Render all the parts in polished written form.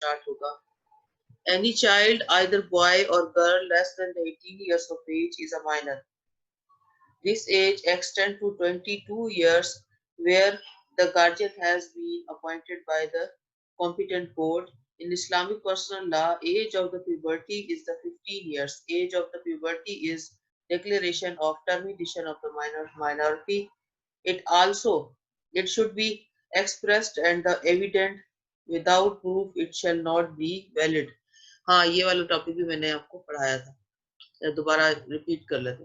Start होगा। Any child, either boy or girl less than 18 years of age is a minor. This age extends to 22 years where the guardian has been appointed by the competent court. In Islamic personal law, age of the puberty is the 15 years. Age of the puberty is declaration of termination of the minority. It should be expressed and the evident without proof it shall not be valid. हाँ, ये वाला topic भी मैंने आपको पढ़ाया था, दोबारा repeat कर लेते।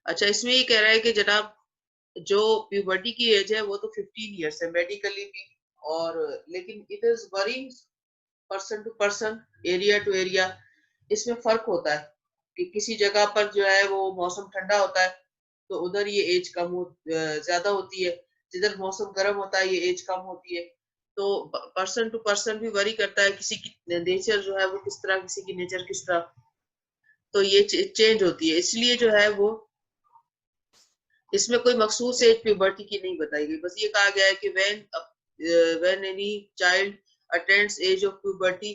अच्छा, इसमें ये कह रहा है कि जनाब जो प्यूबर्टी की एज है वो तो 15 इयर्स है मेडिकली भी, और लेकिन it is vary person to person, area to area इसमें फर्क होता है कि किसी जगह पर जो है वो मौसम ठंडा होता है तो उधर ये एज ज्यादा होती है, जिधर मौसम गर्म होता है ये एज कम होती है। तो पर्सन टू पर्सन भी वरी करता है, किसी की नेचर जो है वो किस तरह, किसी की नेचर किस तरह, तो ये चेंज होती है। इसलिए जो है वो इसमें कोई मखसूस एज प्यूबर्टी की नहीं बताई गई, बस ये कहा गया है कि when any child attains age of puberty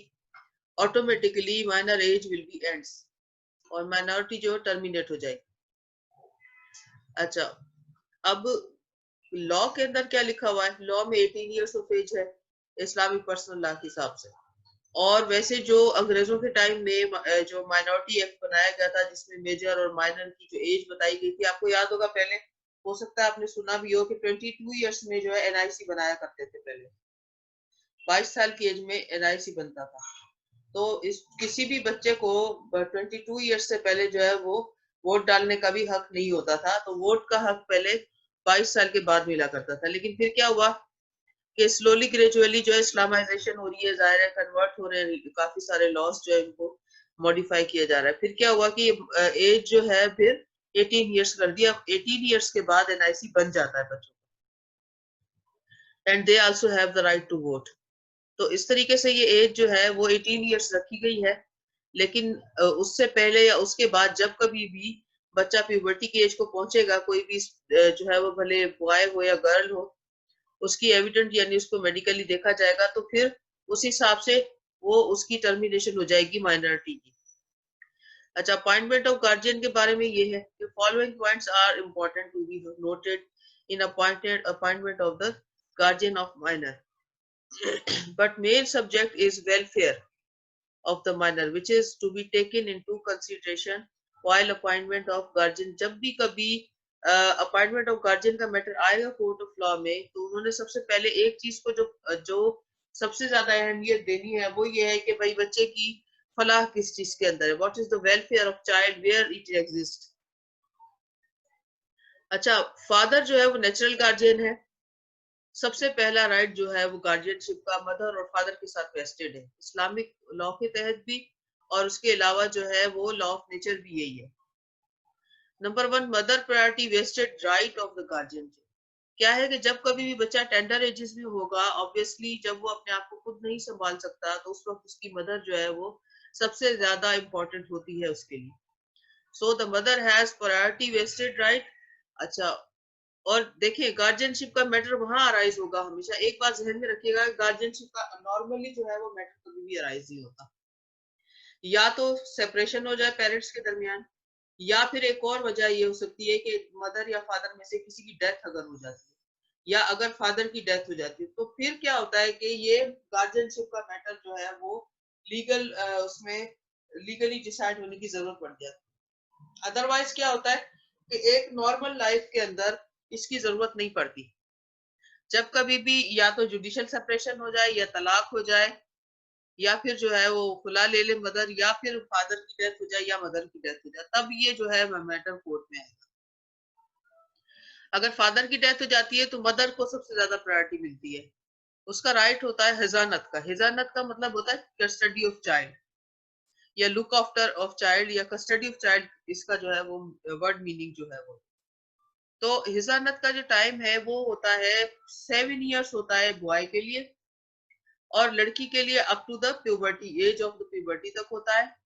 automatically minor age will be ends और माइनॉरिटी जो टर्मिनेट हो जाएगी। अच्छा, अब लॉ के अंदर क्या लिखा हुआ है? लॉ में 18 इयर्स ऑफ एज है इस्लामिक पर्सनल लॉ के हिसाब से, और वैसे जो अंग्रेजों के टाइम में जो माइनॉरिटी एक्ट बनाया गया था जिसमें मेजर और माइनर की जो एज बताई गई थी, आपको याद होगा, पहले हो सकता है आपने सुना भी हो कि 22 इयर्स में जो है एनआईसी बनाया करते थे। पहले 22 साल की एज में एनआईसी बनता था, तो इस किसी भी बच्चे को 22 इयर्स से पहले जो है वो वोट डालने का भी हक नहीं होता था। तो वोट का हक पहले 22 साल के बाद मिला करता था, लेकिन फिर क्या हुआ कि स्लोली ग्रेजुअली जो है इस्लामाइजेशन हो रही है, जाहिर है कन्वर्ट हो रहे हैं, काफी सारे लॉस जो है इनको मॉडिफाई किया जा रहा है। फिर क्या हुआ कि एज जो है फिर 18 इयर्स कर दिया। 18 इयर्स के बाद एनआईसी बन जाता है बच्चों का, and they also have the right to vote. तो इस तरीके से ये एज जो है वो 18 इयर्स रखी गई है, लेकिन उससे पहले या उसके बाद जब कभी भी बच्चा प्यूबर्टी की एज को पहुंचेगा, कोई भी जो है वो भले बॉय हो या गर्ल हो, उसकी एविडेंट यानी उसको मेडिकली देखा जाएगा, तो फिर उस हिसाब से वो उसकी टर्मिनेशन हो जाएगी माइनॉरिटी की। अच्छा, अपॉइंटमेंट ऑफ गार्जियन के बारे में ये है कि following points are important to be noted in appointment of the guardian of minor, but main subject is welfare of the minor which is to be taken into consideration while appointment of guardian। जब भी कभी appointment of guardian का matter आएगा court of law में, तो उन्होंने सबसे पहले एक चीज को जो सबसे ज्यादा अहमियत देनी है वो ये है कि भाई बच्चे की फलाह किस चीज के अंदर है, what is the welfare of child where it exist. अच्छा, फादर जो है वो नेचुरल गार्जियन है, सबसे पहला राइट जो है वो गार्जियनशिप का मदर और फादर के साथ वेस्टेड है इस्लामिक लॉ के तहत भी, और उसके अलावा जो है वो लॉ ऑफ नेचर भी यही है। Number 1, mother priority vested right of the guardian. क्या है कि जब कभी भी बच्चा टेंडर एजेस में होगा, ऑब्वियसली जब वो अपने आप को खुद नहीं संभाल सकता, तो उस वक्त उसकी मदर जो है वो सबसे ज्यादा इंपॉर्टेंट होती है उसके लिए। So the mother has priority vested right. अच्छा, और देखिए गार्जियनशिप का मैटर वहां अराइज होगा हमेशा, एक बात जहन में रखिएगा, गार्जियनशिप का नॉर्मली जो है वो मैटर कभी भी अराइज नहीं होता, या तो सेपरेशन हो जाए पेरेंट्स के दरमियान, या फिर एक और वजह ये हो सकती है कि मदर या फादर में से किसी की डेथ अगर हो जाती है, या अगर फादर की डेथ हो जाती है, तो फिर क्या होता है कि ये गार्जियनशिप का मैटर जो है वो लीगल उसमें लीगली डिसाइड होने की जरूरत पड़ जाती है। अदरवाइज क्या होता है कि एक नॉर्मल लाइफ के अंदर इसकी जरूरत नहीं पड़ती। जब कभी भी या तो जुडिशियल सेपरेशन हो जाए, या तलाक हो जाए, या फिर जो है वो खुला ले ले मदर, या फिर फादर की डेथ हो जाए या मदर की डेथ हो जाए, तब ये जो है मैटर कोर्ट में आएगा। अगर फादर की डेथ हो जाती है तो मदर को सबसे ज्यादा प्रायोरिटी मिलती है, उसका राइट होता है हिजानत का। हिजानत का मतलब होता है कस्टडी ऑफ चाइल्ड या लुक आफ्टर ऑफ चाइल्ड या कस्टडी ऑफ चाइल्ड, इसका जो है वो वर्ड मीनिंग जो है वो। तो हिजानत का जो टाइम है वो होता है 7 इयर्स होता है बॉय के लिए, और लड़की के लिए up to the puberty, age of the puberty तक होता है।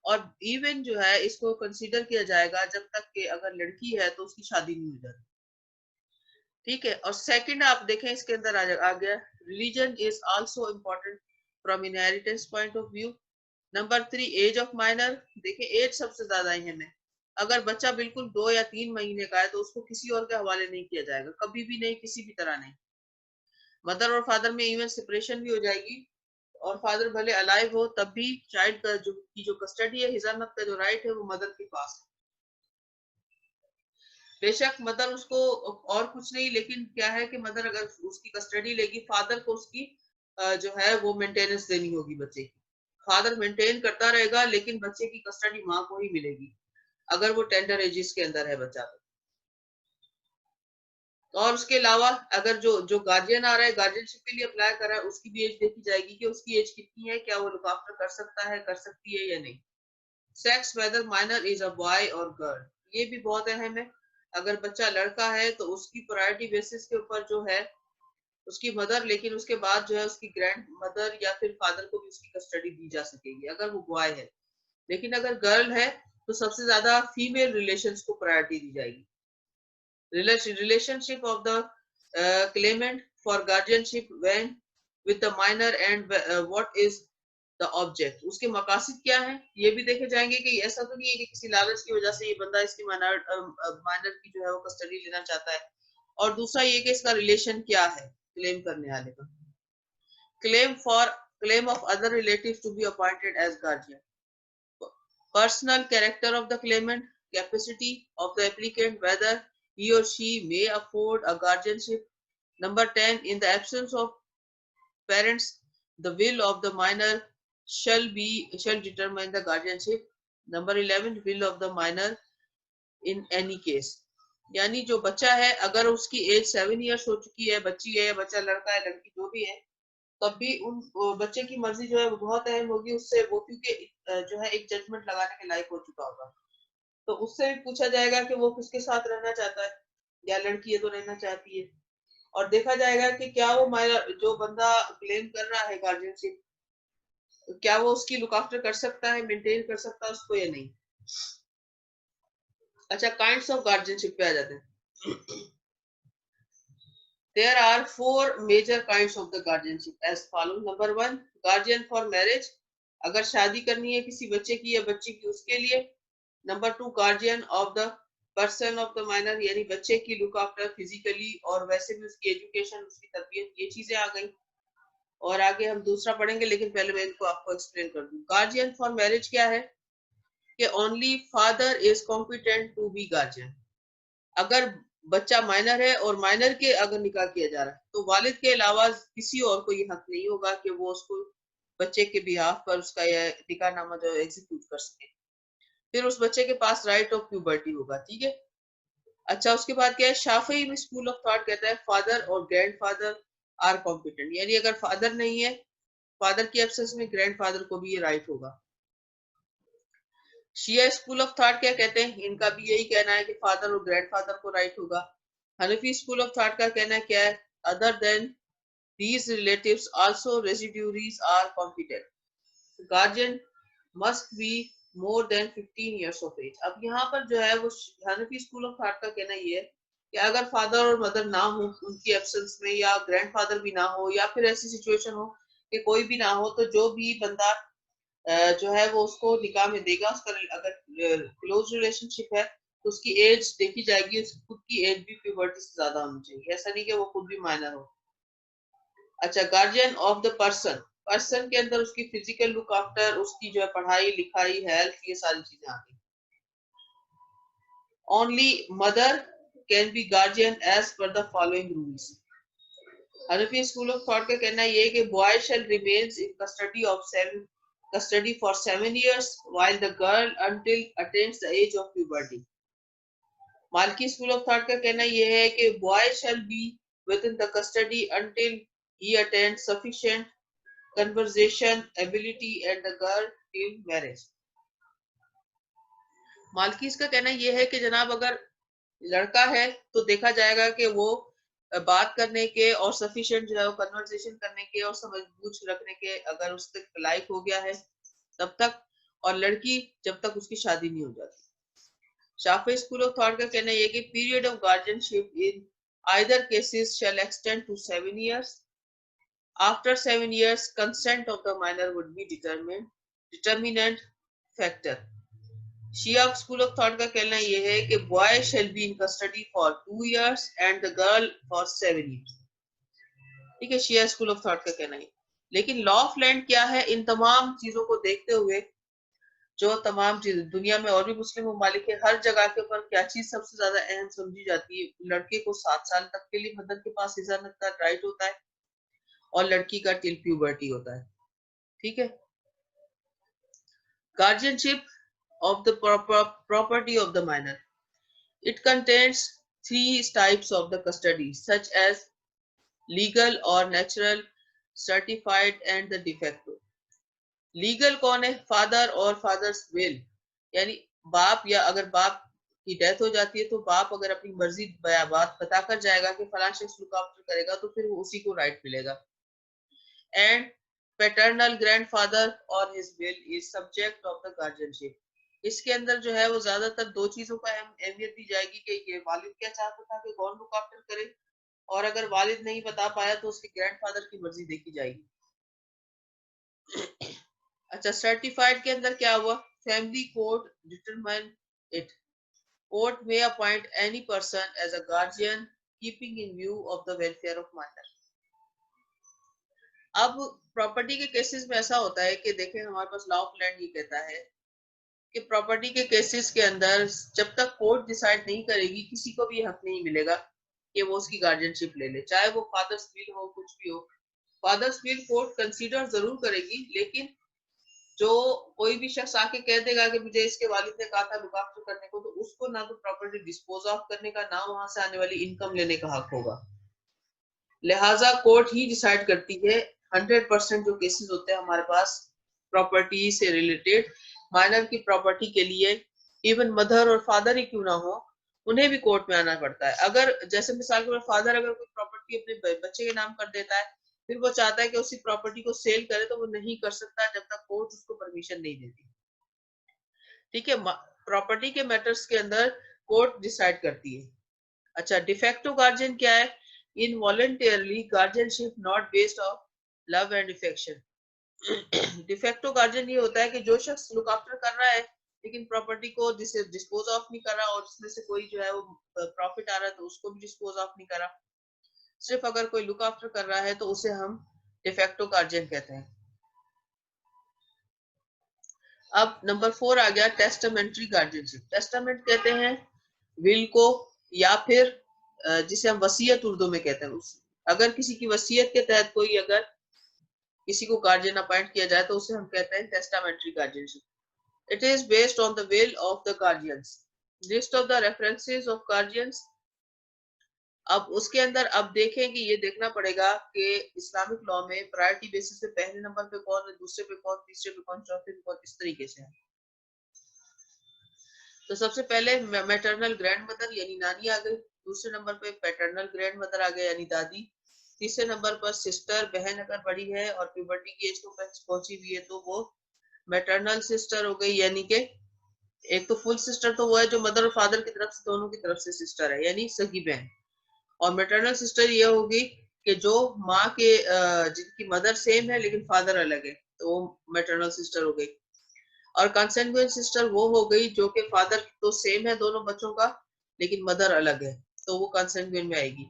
और इवन जो है इसको कंसीडर किया जाएगा जब तक कि अगर लड़की है तो उसकी शादी नहीं हो जाती, ठीक है। और सेकंड आप देखें इसके अंदर आ गया, religion is also important from inheritance point of view. Number 3 age of minor. देखिए एज सबसे ज्यादा अहम है। अगर बच्चा बिल्कुल 2 या 3 महीने का है तो उसको किसी और के हवाले नहीं किया जाएगा, कभी भी नहीं, किसी भी तरह नहीं। मदर और फादर में इवन सेपरेशन भी हो जाएगी और फादर भले अलाइव हो तब भी चाइल्ड का जो कस्टडी है, हिजानत का जो राइट है वो मदर के पास है। बेशक मदर उसको और कुछ नहीं, लेकिन क्या है कि मदर अगर उसकी कस्टडी लेगी, फादर को उसकी जो है वो मेंटेनेंस देनी होगी बच्चे की। फादर मेंटेन करता रहेगा लेकिन बच्चे की कस्टडी माँ को ही मिलेगी अगर वो टेंडर एजेस के अंदर है बच्चा। और उसके अलावा अगर जो गार्जियन आ रहा है, गार्जियनशिप के लिए अप्लाई कर रहा है, उसकी भी एज देखी जाएगी कि उसकी एज कितनी है, क्या वो लुक आफ्टर कर सकता है, कर सकती है या नहीं। Sex, whether minor is a boy और गर्ल, ये भी बहुत अहम है। अगर बच्चा लड़का है तो उसकी प्रायोरिटी बेसिस के ऊपर जो है उसकी मदर, लेकिन उसके बाद जो है उसकी ग्रैंड मदर या फिर फादर को भी उसकी कस्टडी दी जा सकेगी अगर वो बॉय है। लेकिन अगर गर्ल है तो सबसे ज्यादा फीमेल रिलेशंस को प्रायोरिटी दी जाएगी। relationship of the claimant for guardianship when with the minor and what is the object, उसके मकासद क्या है ये भी देखे जाएंगे कि ऐसा तो नहीं है कि किसी लालच की वजह से ये बंदा इसकी माइनर की जो है वो कस्टडी लेना चाहता है। और दूसरा ये कि इसका रिलेशन क्या है क्लेम करने वाले का। claim of other relatives to be appointed as guardian, personal character of the claimant, capacity of the applicant, whether he or she may afford a guardianship. Number 10, in the absence of parents, the will of the minor shall determine the guardianship. Number 11, will of the minor in any case. यानी जो बच्चा है अगर उसकी as 7 years हो चुकी है, बच्ची है या बच्चा लड़का है लड़की जो भी है, तब भी उन बच्चे की मर्जी जो है वो बहुत अहम होगी उससे, वो क्योंकि जो है एक जजमेंट लगाने के लायक हो चुका होगा। तो उससे भी पूछा जाएगा कि वो किसके साथ रहना चाहता है, या लड़की है तो रहना चाहती है, और देखा जाएगा कि क्या वो जो बंदा क्लेम कर रहा है गार्जियनशिप, क्या वो उसकी लुक आफ्टर कर सकता है, मेंटेन कर सकता है उसको या नहीं। अच्छा, काइंड्स ऑफ गार्जियनशिप पे आ जाते हैं। There are 4 major kinds of the guardianship as follows. Number 1, guardian for marriage, अगर शादी करनी है किसी बच्चे की या बच्ची की उसके लिए। Number 2, guardian of the person of the minor, यानी बच्चे की लुक आफ्टर फिजिकली और वैसे भी उसकी एजुकेशन, उसकी तरबियत, ये चीजें आ गई। और आगे हम दूसरा पढ़ेंगे, लेकिन पहले मैं इनको आपको एक्सप्लेन कर दूं। गार्जियन फॉर मैरिज क्या है कि only father is competent to be guardian. अगर बच्चा माइनर है और माइनर के अगर निकाह किया जा रहा है तो वालिद के अलावा किसी और को ये हक नहीं होगा कि वो उसको बच्चे के बिहाफ पर उसका यह निकाहनामा जो एग्जीक्यूट कर सके। फिर उस बच्चे के पास राइट ऑफ प्यूबर्टी होगा, ठीक है। अच्छा, उसके बाद क्या है, शाफी में स्कूल ऑफ थॉट कहता है फादर और ग्रैंडफादर आर कॉम्पिटेंट, यानी अगर फादर नहीं है, फादर की एब्सेंस में ग्रैंडफादर को भी ये राइट होगा। शिया स्कूल ऑफ थॉट क्या कहते हैं, इनका भी यही कहना है कि फादर और ग्रैंडफादर को राइट होगा। हनफी स्कूल ऑफ थॉट का कहना क्या है, other than these relatives also residuaries are competent, guardian must be more than 15 years of age। अब यहाँ पर जो है वो हनफी स्कूल ऑफ थॉट का कहना ये है कि अगर फादर और मदर ना हो उनकी एब्सेंस में, या ग्रैंडफादर भी ना हो, या फिर ऐसी सिचुएशन हो कि कोई भी ना हो, तो जो भी बंदा जो है वो उसको निकाह में देगा, उसका अगर क्लोज रिलेशनशिप है तो उसकी एज देखी जाएगी, उसकी खुद की एज भी प्यूबर्टी से ज्यादा होनी चाहिए, ऐसा नहीं कि वो खुद भी माइनर हो। अच्छा, guardian of the person, person के अंदर उसकी फिजिकल लुक आफ्टर, उसकी जो है पढ़ाई लिखाई, हेल्थ, ये सारी चीजें आती हैं। Only mother can be guardian as per the following rules. Hanafi school of thought का कहना ये है कि boy shall remains in custody for 7 years while the girl until attains the age of puberty. मालकी स्कूल ऑफ थॉट का कहना यह है कि boy shall be within the custody until he attains sufficient conversation ability and the girl till marriage. मालकी का कहना यह है कि जनाब अगर लड़का है तो देखा जाएगा कि वो बात करने के और सफिशिएंट जो है वो कन्वर्सेशन करने के और समझ बूझ रखने के अगर उसके लायक हो गया है तब तक, और लड़की जब तक उसकी शादी नहीं हो जाती। शाफी स्कूल ऑफ थॉट का कहना यह कि period of guardianship in either cases shall extend to 7 years, After 7 years, consent of the minor would be determinant factor. Shia school of thought का कहना यह है कि boy shall be in custody for 2 years and the girl for 7 years. ठीक है, शिया school of thought का कहना है. लेकिन लॉ ऑफ लैंड क्या है? इन तमाम चीजों को देखते हुए जो तमाम चीज दुनिया में और भी मुस्लिम ममालिक है, हर जगह के ऊपर क्या चीज सबसे ज्यादा अहम समझी जाती है? लड़के को 7 साल तक के लिए मदर के पास इजाजत का राइट होता है और लड़की का टिल प्यूबर्टी होता है. ठीक है. Guardianship of the property of the minor. It contains 3 types of the custody, such as legal or natural, certified and the de facto. Legal कौन है? फादर और फादर्स विल, यानी बाप, या अगर बाप की डेथ हो जाती है तो बाप अगर अपनी मर्जी बात बताकर जाएगा कि फलां शख्स लुक आफ्टर करेगा तो फिर वो उसी को राइट मिलेगा. एंड पैटर्नल ग्रैंडफादर और his will is subject of the guardianship. इसके अंदर जो है वो ज्यादातर 2 चीजों का अहमियत दी जाएगी कि ये वालिद क्या चाहता था कि कौन लुक आफ्टर करे, और अगर वालिद नहीं बता पाया तो उसके ग्रैंडफादर की मर्जी देखी जाएगी. अच्छा, सर्टिफाइड के अंदर क्या हुआ? Family court determine it. Court में appoint any person as a guardian keeping in view of the welfare of minor. अब प्रॉपर्टी के केसेस में ऐसा होता है कि देखें, हमारे पास लॉ ऑफ लैंड ये कहता है कि प्रॉपर्टी के केसेस के अंदर जब तक कोर्ट डिसाइड नहीं करेगी किसी को भी हक नहीं मिलेगा कि वो उसकी गार्जियनशिप ले ले, चाहे वो फादर्स विल हो, कुछ भी हो. फादर्स विल कोर्ट कंसीडर जरूर करेगी, लेकिन जो कोई भी शख्स आके कह देगा कि मुझे इसके वालिद ने कहा था लुक आफ्टर करने को, तो उसको ना तो प्रॉपर्टी डिस्पोज ऑफ करने का, ना वहां से आने वाली इनकम लेने का हक होगा. लिहाजा कोर्ट ही डिसाइड करती है 100% जो केसेस होते हैं हमारे पास प्रॉपर्टी से रिलेटेड. माइनर की प्रॉपर्टी के लिए इवन मदर और फादर ही क्यों ना हो, उन्हें भी कोर्ट में आना पड़ता है. अगर जैसे मिसाल के फादर अगर कोई प्रॉपर्टी अपने बच्चे के नाम कर देता है, फिर वो चाहता है कि उसी प्रॉपर्टी को सेल करे, तो वो नहीं कर सकता जब तक कोर्ट उसको परमिशन नहीं देती. ठीक है. प्रॉपर्टी के मैटर्स के अंदर कोर्ट डिसाइड करती है. अच्छा, डिफेक्टिव गार्जियन क्या है? Involuntarily guardianship not based of love and affection. Defective guardian ये होता है कि जो शख्स लुक आफ्टर कर रहा है लेकिन प्रॉपर्टी को डिस्पोज ऑफ नहीं कर रहा, और उसमें से कोई जो है वो प्रॉफिट आ रहा है तो उसको भी डिस्पोज ऑफ नहीं कर रहा, सिर्फ अगर कोई लुक आफ्टर कर रहा है तो उसे हम डिफेक्टिव गार्जियन कहते हैं. अब नंबर 4 आ गया टेस्टामेंट्री गार्जियनशिप. टेस्टामेंट कहते हैं विल को, या फिर जिसे हम वसीयत उर्दू में कहते हैं. अगर किसी की वसीयत के तहत कोई अगर किसी को गार्जियन अपॉइंट किया जाए तो उसे हम कहते हैं testamentary guardianship. It is based on the will of the guardians. List of the references of guardians. अब उसके अंदर अब देखें कि ये देखना पड़ेगा कि इस्लामिक लॉ में प्रायोरिटी बेसिस पे पहले नंबर पे कौन है, दूसरे पे कौन, तीसरे पे कौन, चौथे पे कौन, इस तरीके से है. तो सबसे पहले मैटरनल ग्रैंड मदर यानी नानी आ गई, दूसरे नंबर पे पैटर्नल ग्रैंड मदर आ गई यानी दादी, तीसरे नंबर पर सिस्टर, बहन अगर बड़ी है और प्यूबर्टी की एज को पहुंची हुई है तो वो मैटरनल सिस्टर हो गई. यानी कि एक तो फुल सिस्टर तो वो है जो मदर और फादर की तरफ से दोनों की तरफ से सिस्टर है, यानी सगी बहन. और मैटरनल सिस्टर ये होगी कि जो माँ के जिनकी मदर सेम है लेकिन फादर अलग है, तो वो मैटरनल सिस्टर हो गई. और कंसेंगुइन सिस्टर वो हो गई जो कि फादर तो सेम है दोनों बच्चों का लेकिन मदर अलग है, तो वो कंसेंगुइन में आएगी.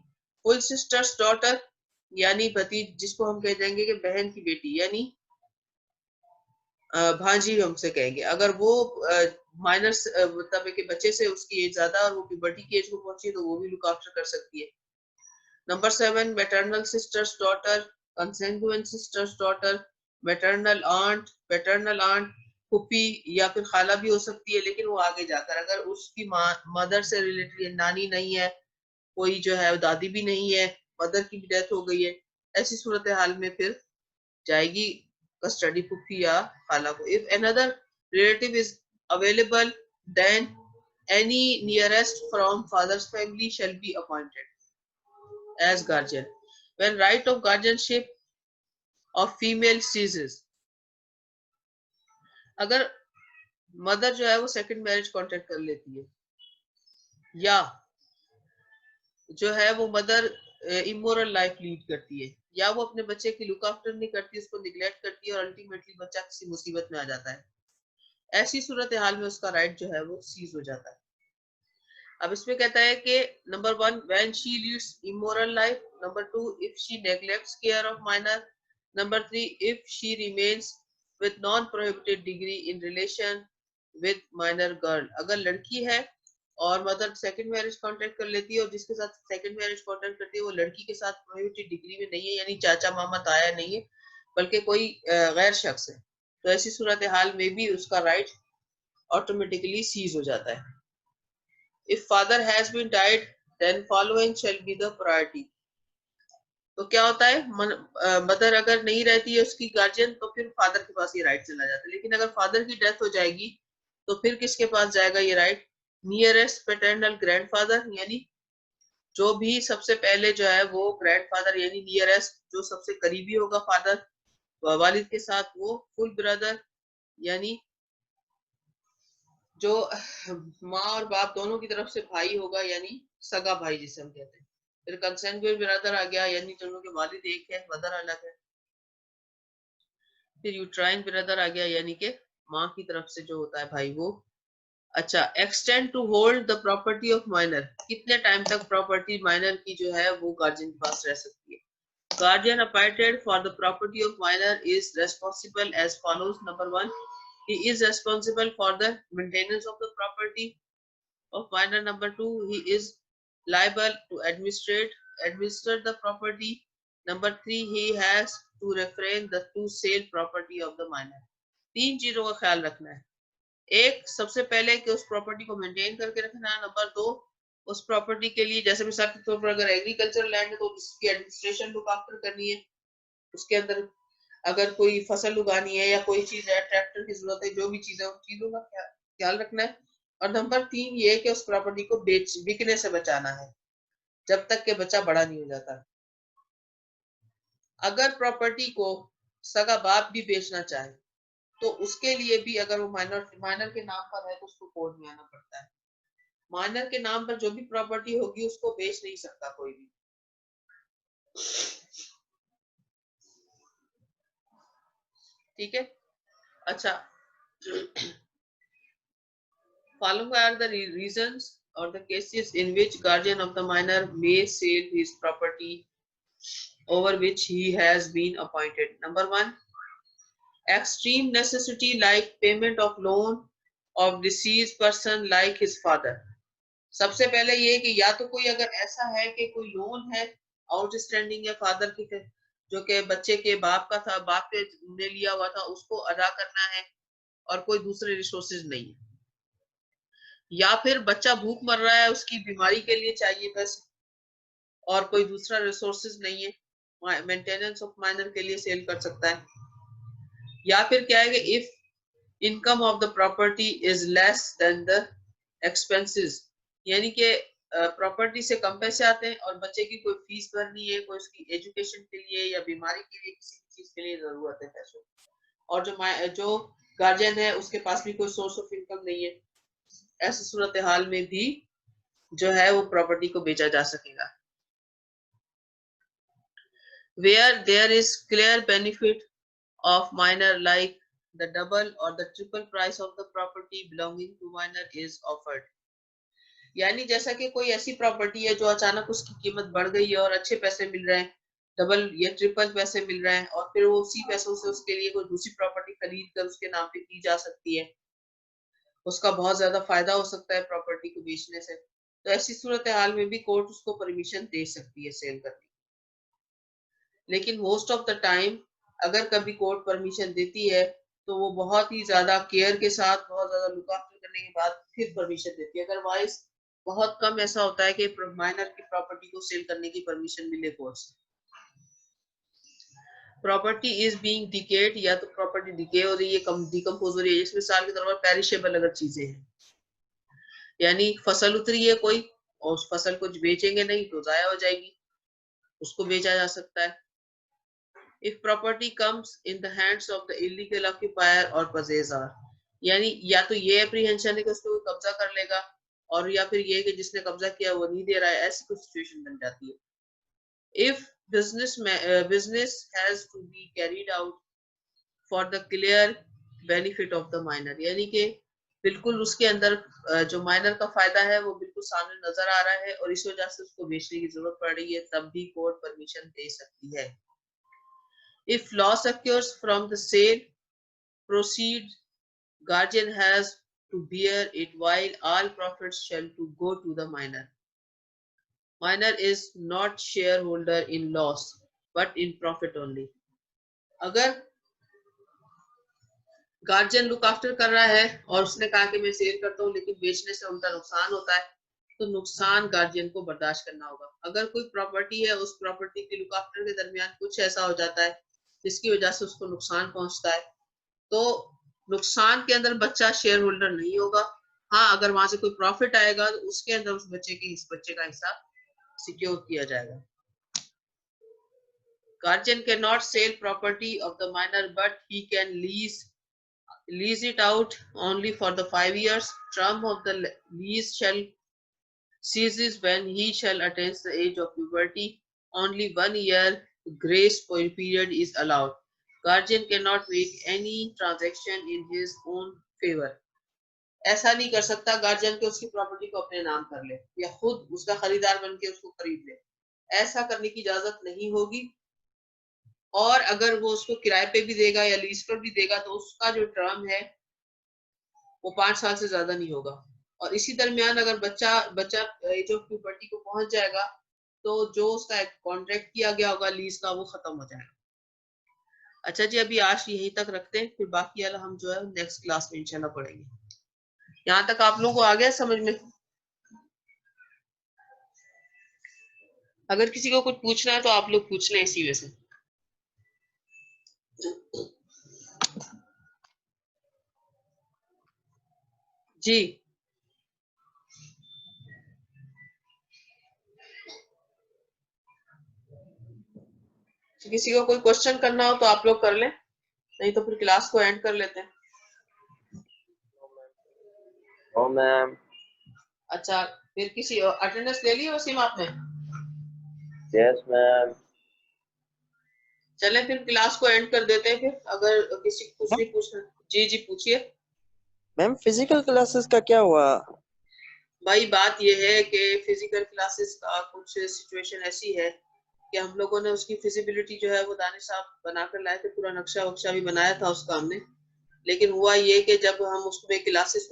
फुल सिस्टर्स डॉटर यानी भतीज, जिसको हम कह देंगे कि बहन की बेटी, यानी भांजी हमसे कहेंगे. अगर वो माइनर मतलब के बच्चे से उसकी एज ज्यादा और वो प्यूबर्टी की एज को पहुंची तो वो भी लुक आफ्टर कर सकती है. Number 7 maternal sisters daughter, consanguine sisters daughter, maternal aunt. Paternal aunt फूफी या फिर खाला भी हो सकती है, लेकिन वो आगे जाकर अगर उसकी मदर से रिलेटेड नानी नहीं है, कोई जो है दादी भी नहीं है, मदर की भी डेथ हो गई है, ऐसी सूरत हाल में फिर जाएगी कस्टडी फूफी या खाला को. If another relative is available then any nearest from father's family shall be appointed as guardian. When right of guardianship of female ceases, अगर मदर जो है वो सेकंड मैरिज कॉन्ट्रैक्ट कर लेती है, या जो है वो मदर इमोरल लाइफ लीड करती है, या वो अपने बच्चे की लुक आफ्टर नहीं करती, उसको निग्लेक्ट करती है और अल्टीमेटली बच्चा किसी मुसीबत में आ जाता है, ऐसी सूरत हाल में उसका राइट जो है वो सीज हो जाता है। अब इसमें कहता है कि number 1 when she leads immoral life, number 2 if she neglects care of minor, number 3 if she remains with non prohibited degree in relation with minor girl. अगर लड़की है और मदर सेकंड मैरिज कॉन्ट्रैक्ट कर लेती है और जिसके साथ सेकंड मैरिज कॉन्ट्रैक्ट करती है वो लड़की के साथ प्रोहिबिटेड डिग्री में नहीं है, यानी चाचा मामा ताया नहीं है, बल्कि कोई गैर शख्स है, तो ऐसी सूरत हाल में भी उसका राइट ऑटोमेटिकली सीज हो जाता है। If father has been died, then following shall be the priority. तो क्या होता है, मदर अगर नहीं रहती है उसकी गार्जियन, तो फिर फादर के पास ये राइट चला जाता है। लेकिन अगर फादर की डेथ हो जाएगी तो फिर किसके पास जाएगा ये राइट? नियरेस्ट पैटर्नल ग्रैंडफादर, यानी जो भी सबसे पहले जो है वो ग्रैंडफादर यानी नियरेस्ट जो सबसे करीबी होगा फादर वालिद के साथ, वो फुल ब्रदर यानी जो माँ और बाप दोनों की तरफ से भाई होगा, यानी सगा भाई जिसे हम कहते हैं। फिर कंसेंगुइन ब्रदर आ गया, यानी दोनों के वालिद एक है, मदर अलग है। फिर यूट्राइन ब्रदर आ गया, यानी कि माँ की तरफ से जो होता है भाई वो। अच्छा, extend to hold the property of minor, कितने टाइम तक प्रॉपर्टी माइनर की जो है वो गार्जियन के पास रह सकती है? Guardian appointed for the property of minor is responsible as follows. Number 1, he is responsible for the maintenance of the property of minor. Number 2, he is liable to administer the property. Number 3, he has to refrain to sell property of the minor. तीन चीजों का ख्याल रखना है। एक, सबसे पहले कि उस प्रॉपर्टी को मेंटेन करके रखना है। नंबर 2, उस प्रॉपर्टी के लिए जैसे मिसाल के तौर पर अगर एग्रीकल्चर लैंड है तो उसकी एडमिनिस्ट्रेशन लुक आफ्टर करनी है, उसके अंदर अगर कोई फसल उगानी है या कोई चीज है, ट्रैक्टर की जरूरत है, जो भी चीज है उन चीजों का ख्याल रखना है। और नंबर 3 ये कि उस प्रॉपर्टी को बिकने से बचाना है जब तक के बच्चा बड़ा नहीं हो जाता। अगर प्रॉपर्टी को सगा बाप भी बेचना चाहे तो उसके लिए भी अगर वो माइनर के नाम पर है तो उसको कोर्ट में आना पड़ता है। माइनर के नाम पर जो भी प्रॉपर्टी होगी उसको बेच नहीं सकता कोई भी। ठीक है, अच्छा, following are the reasons or the cases in which guardian of the minor may sell his property over which he has been appointed. Number 1, extreme necessity like payment of loan of deceased person like his father. सबसे पहले ये कि या तो कोई अगर ऐसा है कि कोई लोन है आउटस्टैंडिंग है फादर की जो कि बच्चे के बाप का था, बाप ने लिया हुआ था, उसको अदा करना है और कोई दूसरे रिसोर्सेज नहीं है, या फिर बच्चा भूख मर रहा है उसकी बीमारी के लिए चाहिए पैसे और कोई दूसरा रिसोर्सेज नहीं है, मेंटेनेंस ऑफ माइनर के लिए सेल कर सकता है। या फिर क्या है कि if income of the property is less than the expenses, यानी कि प्रॉपर्टी से कम पैसे आते हैं और बच्चे की कोई फीस भरनी है, कोई उसकी एजुकेशन के लिए या बीमारी के लिए किसी चीज के लिए जरूरत है पैसों, और जो गार्जियन है उसके पास भी कोई सोर्स ऑफ इनकम नहीं है, ऐसी सूरत हाल में भी जो है वो प्रॉपर्टी को बेचा जा सकेगा। Where there is clear benefit of minor like the double or the triple price of the property belonging to minor is offered. यानी जैसा कि कोई ऐसी प्रॉपर्टी है जो अचानक उसकी कीमत बढ़ गई है और अच्छे पैसे मिल रहे हैं, डबल या ट्रिपल पैसे मिल रहे हैं, और फिर वो उसी पैसों से उसके लिए कोई दूसरी प्रॉपर्टी खरीद कर उसके नाम पे की जा सकती है, उसका बहुत ज्यादा फायदा हो सकता है प्रॉपर्टी को बेचने से, तो ऐसी सूरत हाल में भी कोर्ट उसको परमिशन दे सकती है सेल करने की। लेकिन मोस्ट ऑफ द टाइम अगर कभी कोर्ट परमिशन देती है तो वो बहुत ही ज्यादा केयर के साथ, बहुत ज्यादा लुक आफ्टर करने के बाद फिर परमिशन देती है। अदरवाइज बहुत कम ऐसा होता है कि माइनर की प्रॉपर्टी को सेल करने की परमिशन मिले कोर्ट से। प्रॉपर्टी इज बीइंग डिकेड, या तो प्रॉपर्टी डिके हो रही है, डिकम्पोज हो रही है, जिसमें साल के तौर पर पेरिशेबल अगर चीजें हैं, यानी फसल उतरी है कोई और उस फसल को बेचेंगे नहीं तो जाया हो जाएगी, उसको बेचा जा सकता है। If property comes in the hands of the illegal occupier or possessor, यानी या तो ये एप्रीहेंशन है कि उसको कब्जा कर लेगा और या फिर ये कि जिसने कब्जा किया वो नहीं दे रहा है, ऐसी कुछ सिचुएशन बन जाती है। if business has to be carried out for the clear benefit of the minor, यानी कि बिल्कुल उसके अंदर जो माइनर का फायदा है वो बिल्कुल सामने नजर आ रहा है और इस वजह से उसको बेचने की जरूरत पड़ रही है, तब भी कोर्ट परमिशन दे सकती है। If loss occurs from the sale proceed, guardian has to bear it while all profits shall to go to the minor. Minor is not shareholder in loss but in profit only. अगर guardian look after कर रहा है और उसने कहा कि मैं cell करता हूँ लेकिन बेचने से उनका नुकसान होता है, तो नुकसान गार्जियन को बर्दाश्त करना होगा। अगर कोई प्रॉपर्टी है, उस प्रॉपर्टी के लुक आफ्टर के दरमियान कुछ ऐसा हो जाता है जिसकी वजह से उसको नुकसान पहुंचता है, तो नुकसान के अंदर बच्चा शेयर होल्डर नहीं होगा। हाँ, अगर वहां से कोई प्रॉफिट आएगा तो उसके अंदर उस बच्चे का हिस्सा सिक्योर किया जाएगा। Guardian cannot sell property of the minor, but he can lease it out only for the 5 years. Term of the lease shall ceases when he shall attain the age of puberty. Only 1 year grace period is allowed. Guardian cannot make any transaction in his own favor. ऐसा नहीं कर सकता guardian के उसकी property को अपने नाम कर ले या खुद उसका खरीदार बन के उसको खरीद ले, ऐसा करने की इजाजत नहीं होगी। और अगर वो उसको किराए पे भी देगा या लीज पर भी देगा तो उसका जो टर्म है वो 5 साल से ज्यादा नहीं होगा। और इसी दरमियान अगर बच्चा एज ऑफ प्यूबर्टी को पहुंच जाएगा तो जो उसका कॉन्ट्रैक्ट किया गया होगा लीज का वो खत्म हो जाएगा। अच्छा जी, अभी आज यहीं तक रखते हैं, फिर बाकी वाला हम जो है नेक्स्ट क्लास में इंशाल्लाह पढ़ेंगे। यहाँ तक आप लोगों को आ गया समझ में? अगर किसी को कुछ पूछना है तो आप लोग पूछ लें इसी वजह से। जी, किसी को कोई क्वेश्चन करना हो तो आप लोग कर लें, नहीं तो फिर क्लास को एंड कर लेते हैं। मैम। अच्छा, फिर किसी अटेंडेंस ले ली वसीम आपने? Yes ma'am. चलें फिर क्लास को एंड कर देते हैं। फिर अगर किसी को कुछ नहीं पूछना, जी पूछिए। मैम फिजिकल क्लासेस का क्या हुआ? भाई बात यह है कि फिजिकल क्लासेस का कुछ सिचुएशन ऐसी है कि हम लोगों ने उसकी फिजिबिलिटी जो है वो दानिश साहब बनाकर लाए थे, पूरा नक्शा वक्शा भी बनाया था उसका हमने, लेकिन हुआ ये कि जब हम उसमें क्लासेस